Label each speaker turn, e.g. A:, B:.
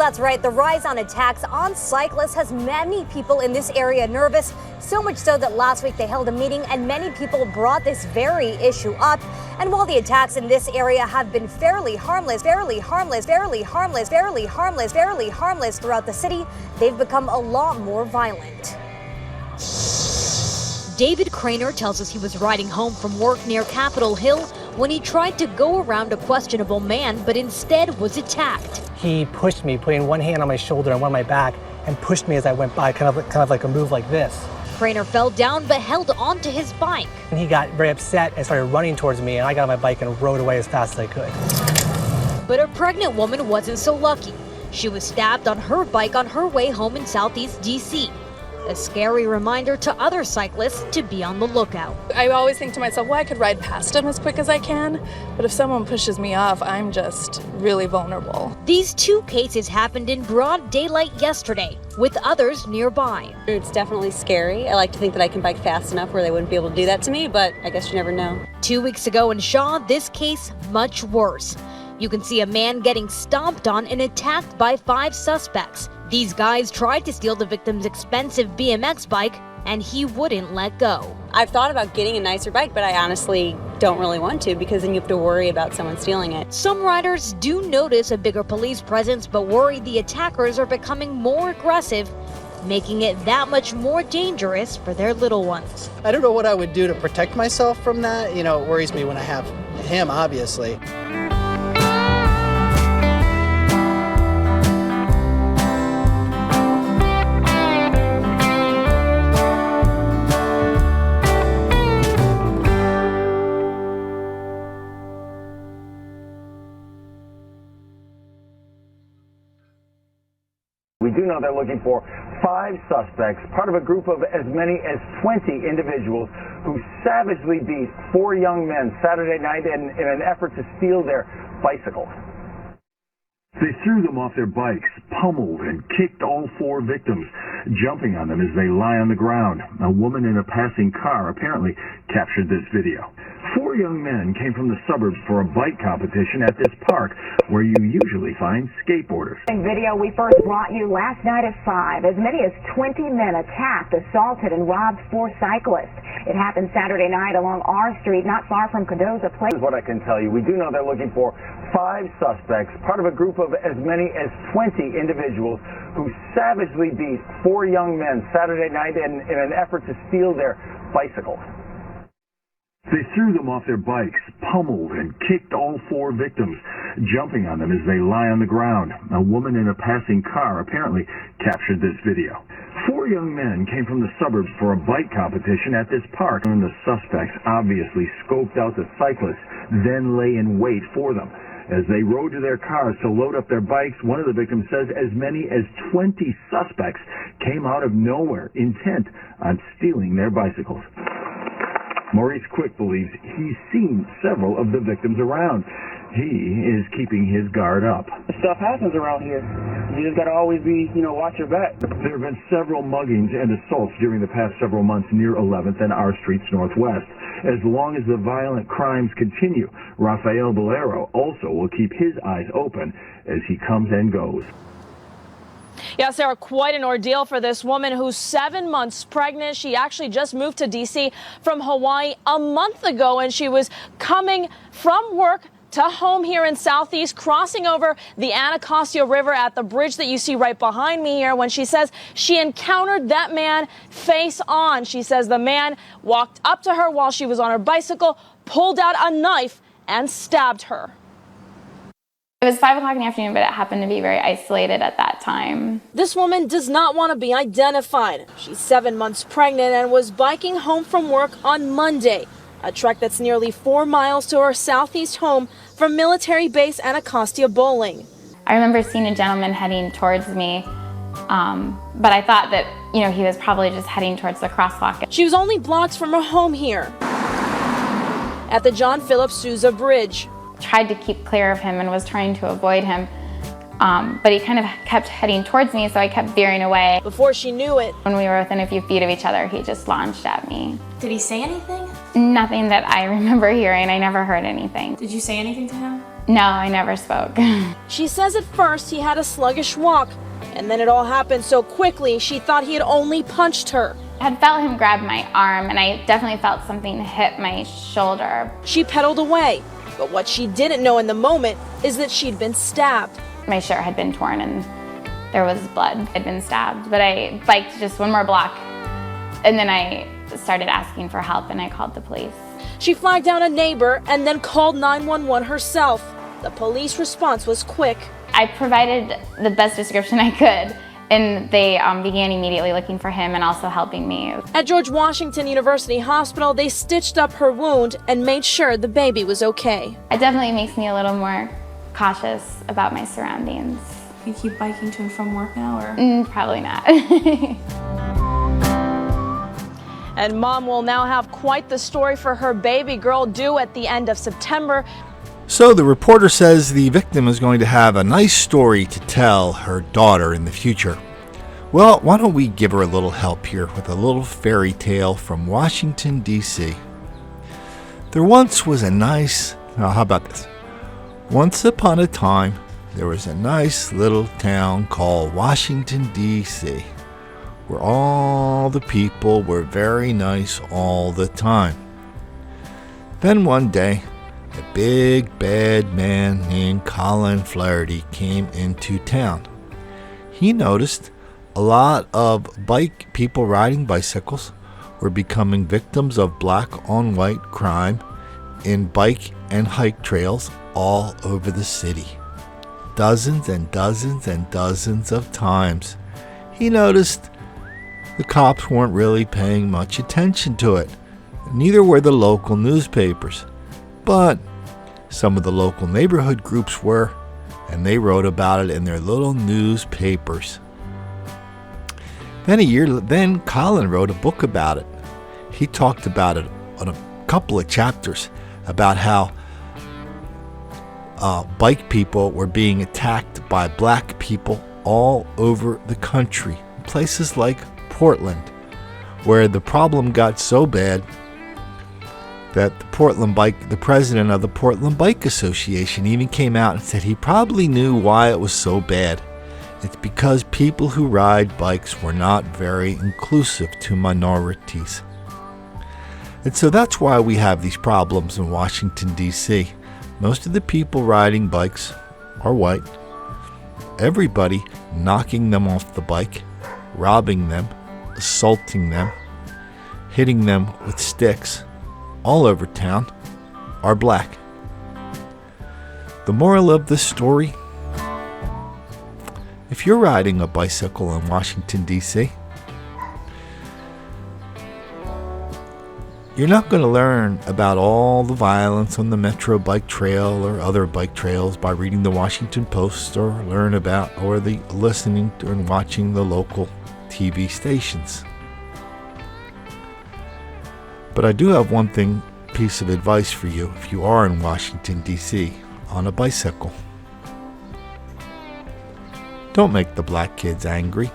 A: that's right. The rise on attacks on cyclists has many people in this area nervous. So much so that last week they held a meeting and many people brought this very issue up. And while the attacks in this area have been fairly harmless throughout the city, they've become a lot more violent. David Craner tells us he was riding home from work near Capitol Hill when he tried to go around a questionable man, but instead was attacked.
B: He pushed me, putting one hand on my shoulder and one on my back, and pushed me as I went by, kind of like a move like this.
A: Craner fell down but held onto his bike.
B: And he got very upset and started running towards me, and I got on my bike and rode away as fast as I could.
A: But a pregnant woman wasn't so lucky. She was stabbed on her bike on her way home in Southeast D.C. A scary reminder to other cyclists to be on the lookout.
C: I always think to myself, well, I could ride past them as quick as I can, but if someone pushes me off, I'm just really vulnerable.
A: These two cases happened in broad daylight yesterday, with others nearby.
D: It's definitely scary. I like to think that I can bike fast enough where they wouldn't be able to do that to me, but I guess you never know.
A: 2 weeks ago in Shaw, this case much worse. You can see a man getting stomped on and attacked by 5 suspects. These guys tried to steal the victim's expensive BMX bike, and he wouldn't let go.
D: I've thought about getting a nicer bike, but I honestly don't really want to because then you have to worry about someone stealing it.
A: Some riders do notice a bigger police presence, but worry the attackers are becoming more aggressive, making it that much more dangerous for their little ones.
E: I don't know what I would do to protect myself from that. You know, it worries me when I have him, obviously.
F: We do know they're looking for 5 suspects, part of a group of as many as 20 individuals who savagely beat 4 young men Saturday night in an effort to steal their bicycles.
G: They threw them off their bikes, pummeled and kicked all 4 victims, jumping on them as they lie on the ground. A woman in a passing car apparently captured this video. 4 young men came from the suburbs for a bike competition at this park, where you usually find skateboarders.
H: Video we first brought you last night at 5. As many as 20 men attacked, assaulted, and robbed 4 cyclists. It happened Saturday night along R Street, not far from Cardozo Place.
F: This is what I can tell you. We do know they're looking for 5 suspects, part of a group of as many as 20 individuals who savagely beat 4 young men Saturday night in an effort to steal their bicycles.
G: They threw them off their bikes, pummeled and kicked all 4 victims, jumping on them as they lie on the ground. A woman in a passing car apparently captured this video. 4 young men came from the suburbs for a bike competition at this park, and the suspects obviously scoped out the cyclists, then lay in wait for them. As they rode to their cars to load up their bikes, one of the victims says as many as 20 suspects came out of nowhere, intent on stealing their bicycles. Maurice Quick believes he's seen several of the victims around. He is keeping his guard up.
I: Stuff happens around here. You just gotta always be, watch your back.
G: There have been several muggings and assaults during the past several months near 11th and R Streets Northwest. As long as the violent crimes continue, Rafael Bolero also will keep his eyes open as he comes and goes.
J: Yeah, Sarah, quite an ordeal for this woman who's 7 months pregnant. She actually just moved to D.C. from Hawaii a month ago, and she was coming from work to home here in Southeast, crossing over the Anacostia River at the bridge that you see right behind me here, when she says she encountered that man face on. She says the man walked up to her while she was on her bicycle, pulled out a knife, and stabbed her.
K: It was 5 o'clock in the afternoon, but it happened to be very isolated at that time.
J: This woman does not want to be identified. She's 7 months pregnant and was biking home from work on Monday, a trek that's nearly 4 miles to her Southeast home from military base Anacostia Bowling.
K: I remember seeing a gentleman heading towards me, but I thought that, he was probably just heading towards the crosswalk.
J: She was only blocks from her home here at the John Philip Sousa Bridge.
K: Tried to keep clear of him and was trying to avoid him, but he kind of kept heading towards me, so I kept veering away.
J: Before she knew it,
K: when we were within a few feet of each other, he just launched at me.
L: Did he say anything?
K: Nothing that I remember hearing. I never heard anything.
L: Did you say anything to him?
K: No, I never spoke.
J: She says at first he had a sluggish walk, and then it all happened so quickly she thought he had only punched her.
K: I had felt him grab my arm, and I definitely felt something hit my shoulder.
J: She pedaled away, but what she didn't know in the moment is that she'd been stabbed.
K: My shirt had been torn and there was blood. I'd been stabbed, but I biked just one more block, and then I started asking for help, and I called the police.
J: She flagged down a neighbor and then called 911 herself. The police response was quick.
K: I provided the best description I could, and they began immediately looking for him and also helping me.
J: At George Washington University Hospital, they stitched up her wound and made sure the baby was okay.
K: It definitely makes me a little more cautious about my surroundings.
L: You keep biking to and from work now, or?
K: Probably not.
J: And mom will now have quite the story for her baby girl due at the end of September.
M: So the reporter says the victim is going to have a nice story to tell her daughter in the future. Well, why don't we give her a little help here with a little fairy tale from Washington, D.C. There once was a nice... Now, how about this? Once upon a time, there was a nice little town called Washington, D.C., where all the people were very nice all the time. Then one day, a big bad man named Colin Flaherty came into town. He noticed a lot of people riding bicycles were becoming victims of black on white crime in bike and hike trails all over the city. Dozens and dozens and dozens of times. He noticed the cops weren't really paying much attention to it. Neither were the local newspapers. But some of the local neighborhood groups were, and they wrote about it in their little newspapers. Then Colin wrote a book about it. He talked about it on a couple of chapters about how bike people were being attacked by black people all over the country. Places like Portland, where the problem got so bad that the president of the Portland Bike Association even came out and said he probably knew why it was so bad. It's because people who ride bikes were not very inclusive to minorities. And so that's why we have these problems in Washington, D.C. Most of the people riding bikes are white. Everybody knocking them off the bike, robbing them, assaulting them, hitting them with sticks all over town are black. The moral of this story: if you're riding a bicycle in Washington, D.C., you're not going to learn about all the violence on the Metro Bike Trail or other bike trails by reading the Washington Post or listening to and watching the local TV stations. But I do have one piece of advice for you if you are in Washington, D.C. on a bicycle. Don't make the black kids angry.